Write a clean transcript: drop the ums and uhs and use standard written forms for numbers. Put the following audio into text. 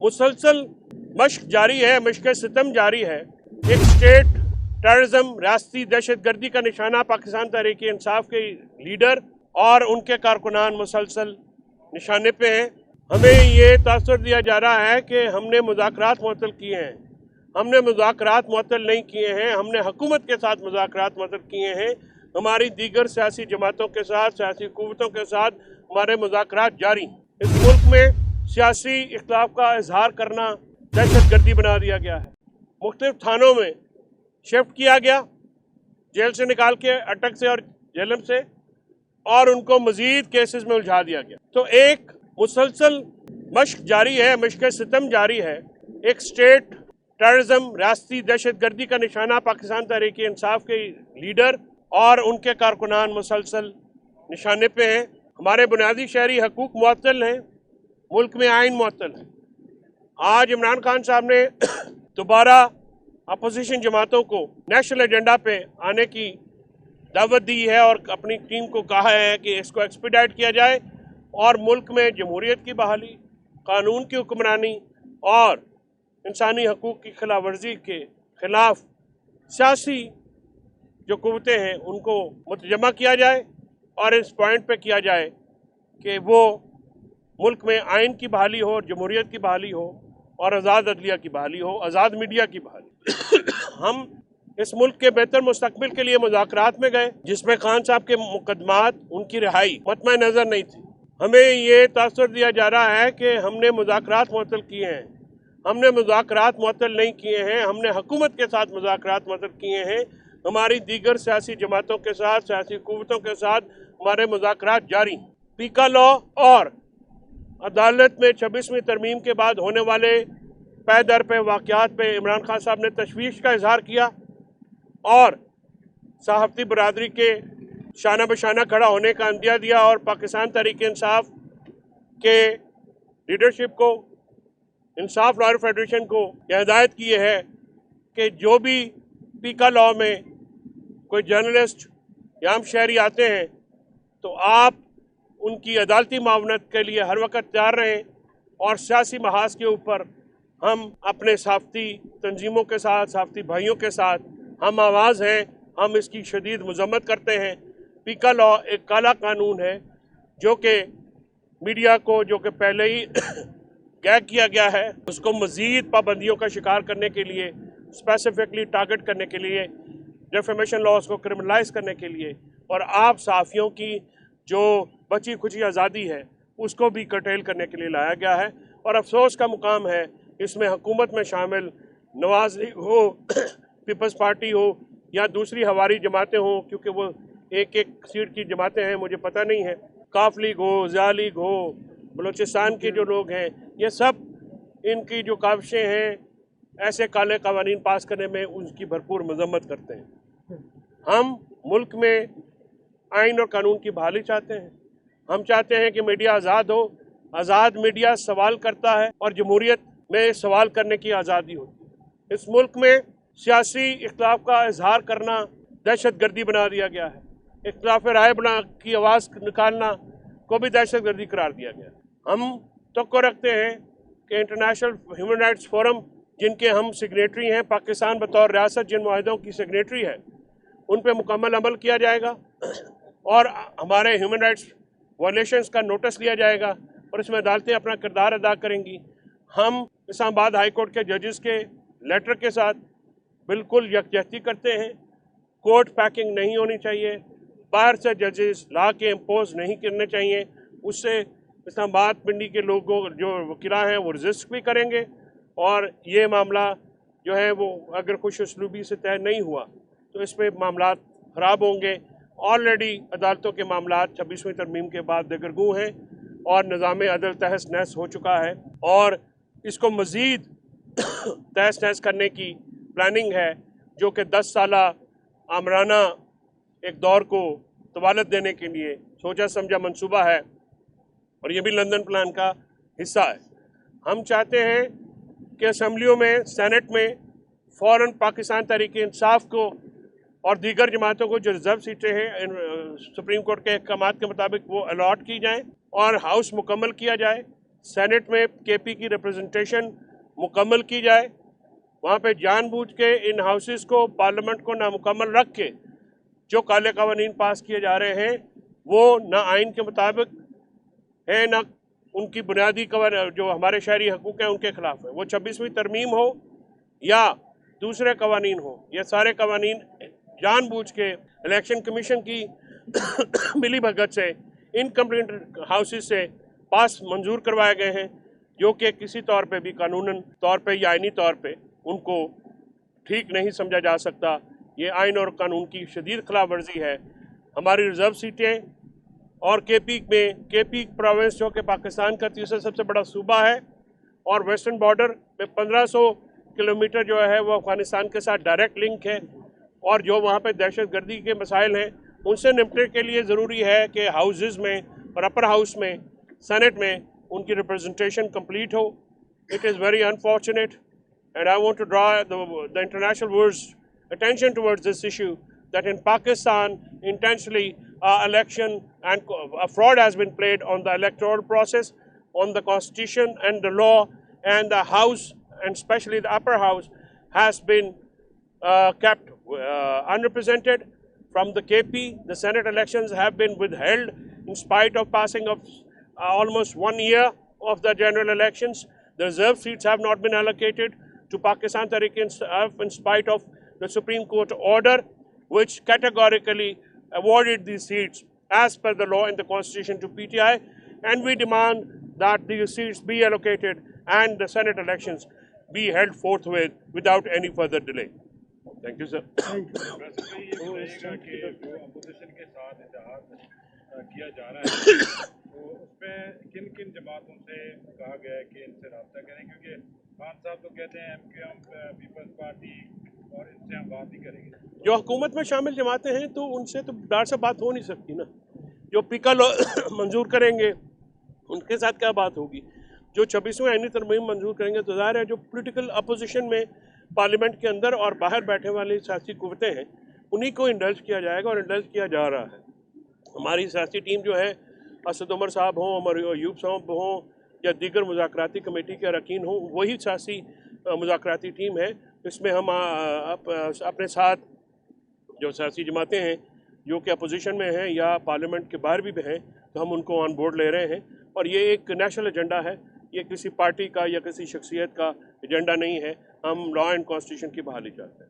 मुसलसल मशक जारी है, मशक सितम जारी है। एक स्टेट टेररिज्म, रियासती दहशत गर्दी का निशाना पाकिस्तान तहरीक इंसाफ के लीडर और उनके कारकुनान मुसलसल निशाने पे हैं। हमें ये तासर दिया जा रहा है कि हमने मुज़ाकरात मुअत्तल किए हैं। हमने मुज़ाकरात मुअत्तल नहीं किए हैं, हमने हुकूमत के साथ मुज़ाकरात मुअत्तल किए हैं। हमारी दीगर सियासी जमातों के साथ, सियासी कुव्वतों के साथ हमारे मुज़ाकरात जारी। इस मुल्क में सियासी इख्तिलाफ का इजहार करना दहशत गर्दी बना दिया गया है। मुख्तलिफ थानों में शिफ्ट किया गया, जेल से निकाल के, अटक से और जेलम से, और उनको मजीद केसेस में उलझा दिया गया। तो एक मुसलसल मशक जारी है, मशक सितम जारी है। एक स्टेट टेररिज्म, रियासती दहशत गर्दी का निशाना पाकिस्तान तहरीक इंसाफ के लीडर और उनके कारकुनान मुसलसल निशाने पे हैं। हमारे बुनियादी शहरी हकूक मुअत्तल हैं, मुल्क में आइन मुअत्तल है। आज इमरान खान साहब ने दोबारा अपोजिशन जमातों को नेशनल एजेंडा पे आने की दावत दी है और अपनी टीम को कहा है कि इसको एक्सपीडाइट किया जाए और मुल्क में जमहूरियत की बहाली, कानून की हुक्मरानी और इंसानी हकूक की खिलाफ वर्जी के खिलाफ सियासी जो कुव्वतें हैं उनको मुतजमा किया जाए और इस पॉइंट पे किया जाए कि वो मुल्क में आइन की बहाली हो, जमहूरियत की बहाली हो और आज़ाद अदलिया की बहाली हो, आज़ाद मीडिया की बहाली। हम इस मुल्क के बेहतर मुस्तकबिल के लिए मुज़ाकरात में गए, जिसमें खान साहब के मुकदमात, उनकी रिहाई मतमे नज़र नहीं थी। हमें ये तासर दिया जा रहा है कि हमने मुज़ाकरात मुअत्तल किए हैं। हमने मुज़ाकरात मुअत्तल नहीं किए हैं, हमने हुकूमत के साथ मुज़ाकरात मुअत्तल किए हैं। हमारी दीगर सियासी जमातों के साथ, सियासी कुव्वतों के साथ हमारे मुज़ाकरात जारी। पीका लॉ और अदालत में 26वीं तरमीम के बाद होने वाले पै दर पे वाक़यात पे इमरान खान साहब ने तशवीश का इजहार किया और सहाफ़ती बरादरी के शाना बशाना खड़ा होने का अंदिया दिया और पाकिस्तान तहरीक इंसाफ के लीडरशिप को, इंसाफ लॉयर फेडरेशन को यह हिदायत की है कि जो भी पीका लॉ में कोई जर्नलिस्ट या आम शहरी आते हैं तो आप उनकी अदालती मावनत के लिए हर वक्त तैयार रहें और सियासी महाज के ऊपर हम अपने सहाफ़ती तंजीमों के साथ, सहाफ़ती भाइयों के साथ हम आवाज़ हैं। हम इसकी शदीद मज़म्मत करते हैं। पीका लॉ एक काला कानून है जो कि मीडिया को, जो कि पहले ही गैग किया गया है, उसको मज़ीद पाबंदियों का शिकार करने के लिए, स्पेसिफिकली टारगेट करने के लिए, डिफेमेशन लॉज को क्रिमिनलाइज करने के लिए और आप सहाफ़ियों की जो बची खुची आज़ादी है उसको भी कर्टेल करने के लिए लाया गया है। और अफसोस का मुकाम है इसमें हुकूमत में शामिल नवाज लीग हो, पीपल्स पार्टी हो या दूसरी हवारी जमातें हों, क्योंकि वो एक एक सीट की जमातें हैं, मुझे पता नहीं है, काफ लीग हो, ज़िया लीग हो, बलोचिस्तान के जो लोग हैं, ये सब इनकी जो काविशें हैं ऐसे काले कवानीन पास करने में उनकी भरपूर मजम्मत करते हैं। हम मुल्क में आइन और कानून की बहाली चाहते हैं। हम चाहते हैं कि मीडिया आज़ाद हो। आज़ाद मीडिया सवाल करता है और जमहूरियत में सवाल करने की आज़ादी होती है। इस मुल्क में सियासी इख्तिलाफ का इजहार करना दहशत गर्दी बना दिया गया है। इख्तिलाफ राय बना की आवाज़ निकालना को भी दहशत गर्दी करार दिया गया। हम तो रखते हैं कि इंटरनेशनल ह्यूमन राइट्स फोरम, जिनके हम सिग्नेटरी हैं, पाकिस्तान बतौर रियासत जिन मुआहदों की सिग्नेटरी है, उन पर मुकम्मल अमल किया जाएगा और हमारे ह्यूमन राइट्स वायलेशंस का नोटिस लिया जाएगा और इसमें अदालतें अपना किरदार अदा करेंगी। हम इस्लामाबाद हाई कोर्ट के जजेस के लेटर के साथ बिल्कुल यकजहती करते हैं। कोर्ट पैकिंग नहीं होनी चाहिए, बाहर से जजेस ला के इम्पोज नहीं करने चाहिए। उससे इस्लामाबाद पिंडी के लोगों जो वकीला हैं वो रजिस्ट भी करेंगे और ये मामला जो है वो अगर खुश उसलूबी से तय नहीं हुआ तो इस पर मामला ख़राब होंगे। ऑलरेडी अदालतों के मामला 26वीं तरमीम के बाद दगरगू हैं और निज़ाम अदल तहस नहस हो चुका है और इसको मज़ीद तहस नहस करने की प्लानिंग है, जो कि 10 साला आमराना एक दौर को तवालत देने के लिए सोचा समझा मंसूबा है और ये भी लंदन प्लान का हिस्सा है। हम चाहते हैं कि असम्बलियों में, सेनेट में फ़ौरन पाकिस्तान तहरीक इंसाफ को और दीगर जमातों को जो रिजर्व सीटें हैं सुप्रीम कोर्ट के अहकामात के मुताबिक वो अलॉट की जाएं और हाउस मुकम्मल किया जाए سینٹ میں کے پی کی ریپرزنٹیشن مکمل کی جائے. وہاں پہ جان بوجھ کے ان ہاؤسز کو پارلیمنٹ کو نامکمل رکھ کے جو کالے قوانین پاس کیے جا رہے ہیں وہ نہ آئین کے مطابق ہے نہ ان کی بنیادی جو ہمارے شہری حقوق ہیں ان کے خلاف ہے. وہ 26ویں ترمیم ہو یا دوسرے قوانین ہو، یہ سارے قوانین جان بوجھ کے الیکشن کمیشن کی ملی بھگت سے ان کمپلینٹ ہاؤسز سے پاس منظور کروائے گئے ہیں، جو کہ کسی طور پہ بھی قانوناً طور پہ یا آئینی طور پہ ان کو ٹھیک نہیں سمجھا جا سکتا. یہ آئین اور قانون کی شدید خلاف ورزی ہے. ہماری ریزرو سیٹیں اور کے پی پروونس جو کہ پاکستان کا تیسرا سب سے بڑا صوبہ ہے اور ویسٹرن بارڈر میں 1500 کلومیٹر جو ہے وہ افغانستان کے ساتھ ڈائریکٹ لنک ہے، اور جو وہاں پہ دہشت گردی کے مسائل ہیں ان سے نمٹنے کے لیے ضروری ہے کہ ہاؤسز میں اور اپر ہاؤس میں سینٹ میں ان کی representation complete who. It is very unfortunate and I want to draw the international world's attention towards this issue that in Pakistan intentionally election and a fraud has been played on the electoral process, on the constitution and the law, and the house and especially the upper house has been kept unrepresented. From the KP, the Senate elections have been withheld in spite of passing of almost 1 year of the general elections. The reserve seats have not been allocated to Pakistan Tehreek-e-Insaf in spite of the Supreme Court order, which categorically awarded these seats as per the law and the constitution to PTI. And we demand that these seats be allocated and the Senate elections be held forthwith without any further delay. Thank you, sir. کیا جا رہا ہے تو اس میں کن کن جماعتوں سے کہا گیا ہے کہ ان سے رابطہ کریں، کیونکہ خان صاحب تو کہتے ہیں M Q M Peoples Party اور ان سے ہم بات نہیں کریں گے. جو حکومت میں شامل جماعتیں ہیں تو ان سے تو ڈار سے بات ہو نہیں سکتی نا. جو پیکا منظور کریں گے ان کے ساتھ کیا بات ہوگی. جو 26ویں آئینی ترمیم منظور کریں گے تو ظاہر ہے جو پولیٹیکل اپوزیشن میں پارلیمنٹ کے اندر اور باہر بیٹھے والی سیاسی قوتیں ہیں انہی کو انڈلج کیا جائے گا اور انڈلج کیا جا رہا ہے. ہماری سیاسی ٹیم جو ہے اسد عمر صاحب ہوں، عمر ایوب صاحب ہوں یا دیگر مذاکراتی کمیٹی کے اراکین ہوں، وہی سیاسی مذاکراتی ٹیم ہے. اس میں ہم اپنے ساتھ جو سیاسی جماعتیں ہیں جو کہ اپوزیشن میں ہیں یا پارلیمنٹ کے باہر بھی ہیں تو ہم ان کو آن بورڈ لے رہے ہیں. اور یہ ایک نیشنل ایجنڈا ہے، یہ کسی پارٹی کا یا کسی شخصیت کا ایجنڈا نہیں ہے. ہم لا اینڈ کانسٹیٹیوشن کی بحالی چاہتے ہیں.